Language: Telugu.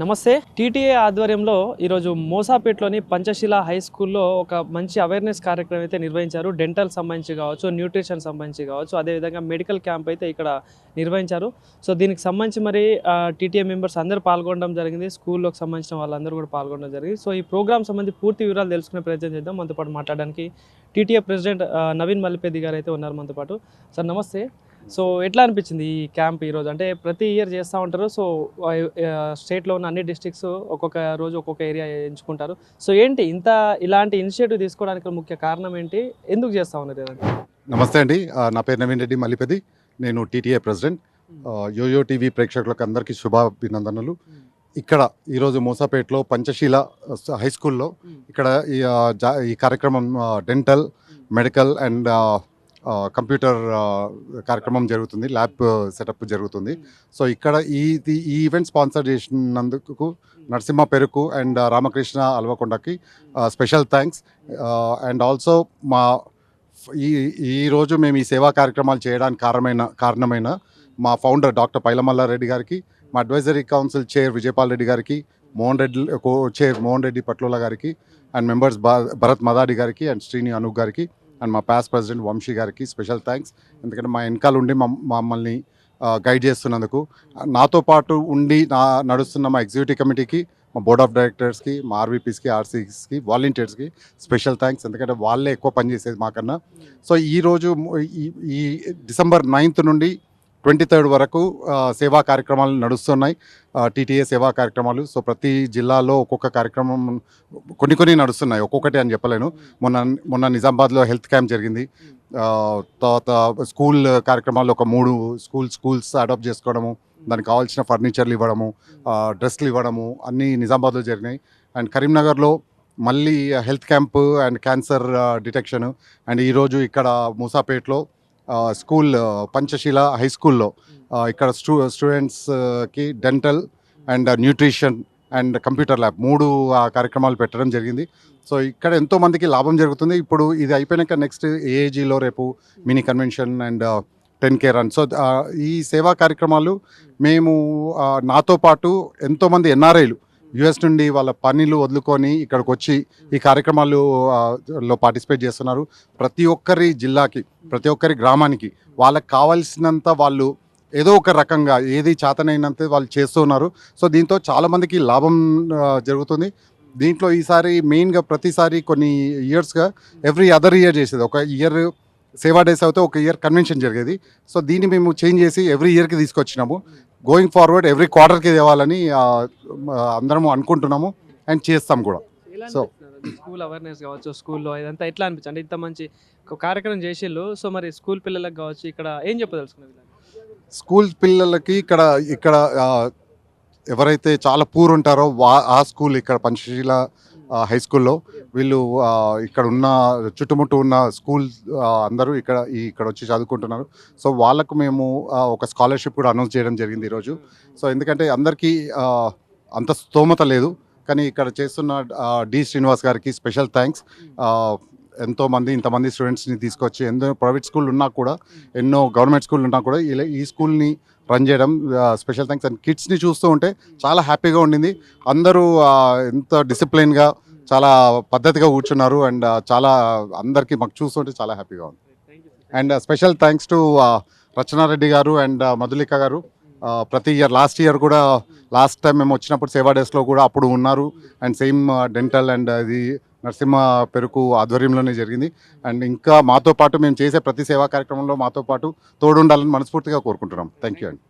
నమస్తే. టీటీఏ ఆధ్వర్యంలో ఈరోజు మోసాపేట్లోని పంచశీల హై స్కూల్లో ఒక మంచి అవేర్నెస్ కార్యక్రమం అయితే నిర్వహించారు. డెంటల్ సంబంధించి కావచ్చు, న్యూట్రిషన్ సంబంధించి కావచ్చు, అదేవిధంగా మెడికల్ క్యాంప్ అయితే ఇక్కడ నిర్వహించారు. సో దీనికి సంబంధించి మరి టీటీఏ మెంబర్స్ అందరూ పాల్గొనడం జరిగింది. స్కూల్లోకి సంబంధించిన వాళ్ళందరూ కూడా పాల్గొనడం జరిగింది. సో ఈ ప్రోగ్రామ్ సంబంధించి పూర్తి వివరాలు తెలుసుకునే ప్రయత్నం చేద్దాం. మనతో పాటు మాట్లాడడానికి టీటీఏ ప్రెసిడెంట్ నవీన్ మల్లిపెద్ది గారు అయితే ఉన్నారు మనతో పాటు. సార్ నమస్తే. సో ఎట్లా అనిపించింది ఈ క్యాంప్ ఈరోజు? అంటే ప్రతి ఇయర్ చేస్తూ ఉంటారు. సో స్టేట్లో ఉన్న అన్ని డిస్ట్రిక్ట్స్ ఒక్కొక్క రోజు ఒక్కొక్క ఏరియా ఎంచుకుంటారు. సో ఏంటి ఇలాంటి ఇనిషియేటివ్ తీసుకోవడానికి ముఖ్య కారణం ఏంటి? ఎందుకు చేస్తూ ఉన్నారు? నమస్తే అండి, నా పేరు నవీన్ రెడ్డి మల్లిపెద్ది. నేను టీటీఏ ప్రెసిడెంట్. యోయో టీవీ ప్రేక్షకులకు అందరికీ శుభాభినందనలు. ఇక్కడ ఈరోజు మోసాపేటలో పంచశీల హై స్కూల్లో ఇక్కడ ఈ కార్యక్రమం డెంటల్, మెడికల్ అండ్ కంప్యూటర్ కార్యక్రమం జరుగుతుంది. ల్యాబ్ సెటప్ జరుగుతుంది. సో ఇక్కడ ఈ ఈవెంట్ స్పాన్సర్ చేసినందుకు నరసింహ పెరుకు అండ్ రామకృష్ణ అల్వకొండకి స్పెషల్ థ్యాంక్స్. అండ్ ఆల్సో ఈరోజు మేము ఈ సేవా కార్యక్రమాలు చేయడానికి కారణమైన మా ఫౌండర్ డాక్టర్ పైలమల్లారెడ్డి గారికి, మా advisory council chair Vijaypal Reddy గారికి, చైర్ మోహన్ రెడ్డి పట్లోల గారికి, అండ్ మెంబర్స్ భరత్ మదాడి గారికి అండ్ శ్రీని అనూప్ గారికి, అండ్ మా పాస్ట్ ప్రెసిడెంట్ వంశీ గారికి స్పెషల్ థ్యాంక్స్. ఎందుకంటే మా వెనకాల ఉండి మమ్మల్ని గైడ్ చేస్తున్నందుకు. నాతో పాటు ఉండి నడుస్తున్న మా ఎగ్జిక్యూటివ్ కమిటీకి, మా బోర్డ్ ఆఫ్ డైరెక్టర్స్కి, మా ఆర్వీపీస్కి, ఆర్సీస్కి, వాలంటీర్స్కి స్పెషల్ థ్యాంక్స్. ఎందుకంటే వాళ్ళే ఎక్కువ పనిచేసేది మాకన్నా. సో ఈరోజు ఈ డిసెంబర్ 9th నుండి 23rd వరకు సేవా కార్యక్రమాలు నడుస్తున్నాయి, టీటీఏ సేవా కార్యక్రమాలు. సో ప్రతి జిల్లాలో ఒక్కొక్క కార్యక్రమం కొన్ని నడుస్తున్నాయి, ఒక్కొక్కటి అని చెప్పలేను. మొన్న నిజామాబాద్లో హెల్త్ క్యాంప్ జరిగింది. తర్వాత స్కూల్ కార్యక్రమాల్లో ఒక 3 స్కూల్స్ అడాప్ట్ చేసుకోవడము, దానికి కావాల్సిన ఫర్నిచర్లు ఇవ్వడము, డ్రెస్లు ఇవ్వడము అన్నీ నిజామాబాద్లో జరిగినాయి. అండ్ కరీంనగర్లో మళ్ళీ health camp and cancer detection. And ఈరోజు ఇక్కడ మూసాపేట్లో స్కూల్ పంచశీల హై స్కూల్లో ఇక్కడ స్టూడెంట్స్కి dental and nutrition and computer lab 3 కార్యక్రమాలు పెట్టడం జరిగింది. సో ఇక్కడ ఎంతోమందికి లాభం జరుగుతుంది. ఇప్పుడు ఇది అయిపోయాక నెక్స్ట్ ఏఏజీలో రేపు mini convention and 10K run. So ఈ సేవా కార్యక్రమాలు మేము నాతో పాటు ఎంతోమంది ఎన్ఆర్ఐలు యుఎస్ నుండి వాళ్ళ పనులు వదులుకొని ఇక్కడికి వచ్చి ఈ కార్యక్రమాల్లో పార్టిసిపేట్ చేస్తున్నారు. ప్రతి ఒక్కరి జిల్లాకి, ప్రతి ఒక్కరి గ్రామానికి వాళ్ళకి కావాల్సినంత వాళ్ళు ఏదో ఒక రకంగా ఏది చేతనైనంత వాళ్ళు చేస్తున్నారు. సో దీంతో చాలామందికి లాభం జరుగుతుంది. దీంట్లో ఈసారి మెయిన్గా ప్రతిసారి కొన్ని ఇయర్స్గా ఎవ్రీ అదర్ ఇయర్ చేసేది. ఒక ఇయర్ సేవా డేస్ అయితే ఒక ఇయర్ కన్వెన్షన్ జరిగేది. సో దీన్ని మేము చేంజ్ చేసి ఎవ్రీ ఇయర్కి తీసుకొచ్చినాము. గోయింగ్ ఫార్వర్డ్ ఎవ్రీ క్వార్టర్కి తేవాలని అందరం అనుకుంటున్నాము అండ్ చేస్తాం కూడా. సో స్కూల్ అవేర్నెస్ కావచ్చు, స్కూల్లో ఇదంతా ఎట్లా అనిపించింది? అంటే ఇంత మంచి కార్యక్రమం చేసిళ్ళు. సో మరి స్కూల్ పిల్లలకు కావచ్చు ఇక్కడ ఏం చెప్పదలుచుకున్నది? స్కూల్ పిల్లలకి ఇక్కడ ఎవరైతే చాలా పూర్ ఉంటారో ఆ స్కూల్ ఇక్కడ పంచశీల హై స్కూల్లో వీళ్ళు ఇక్కడ ఉన్న చుట్టుముట్టు ఉన్న స్కూల్ అందరూ ఇక్కడ వచ్చి చదువుకుంటున్నారు. సో వాళ్ళకు మేము ఒక స్కాలర్షిప్ కూడా అనౌన్స్ చేయడం జరిగింది ఈరోజు. సో ఎందుకంటే అందరికీ అంత స్తోమత లేదు, కానీ ఇక్కడ చేస్తున్న డి శ్రీనివాస్ గారికి స్పెషల్ థ్యాంక్స్. ఇంతమంది స్టూడెంట్స్ని తీసుకొచ్చి ఎన్నో ప్రైవేట్ స్కూల్ ఉన్నా కూడా, ఎన్నో గవర్నమెంట్ స్కూల్ ఉన్నా కూడా ఈ స్కూల్ని రన్ చేయడం స్పెషల్ థ్యాంక్స్. అండ్ కిడ్స్ని చూస్తూ ఉంటే చాలా హ్యాపీగా ఉండింది. అందరూ ఎంత డిసిప్లిన్గా చాలా పద్ధతిగా కూర్చున్నారు. అండ్ చాలా అందరికీ మాకు చూస్తుంటే చాలా హ్యాపీగా ఉంది. And special thanks to Rachana Reddy గారు అండ్ మధులిక గారు. ప్రతి ఇయర్ లాస్ట్ టైం మేము వచ్చినప్పుడు సేవా డేస్లో కూడా అప్పుడు ఉన్నారు. అండ్ సేమ్ డెంటల్ అండ్ అది నరసింహ పెరుకు ఆధ్వర్యంలోనే జరిగింది. అండ్ ఇంకా మాతో పాటు మేము చేసే ప్రతి సేవా కార్యక్రమంలో మాతో పాటు తోడుండాలని మనస్ఫూర్తిగా కోరుకుంటున్నాం. థ్యాంక్ యూ అండి.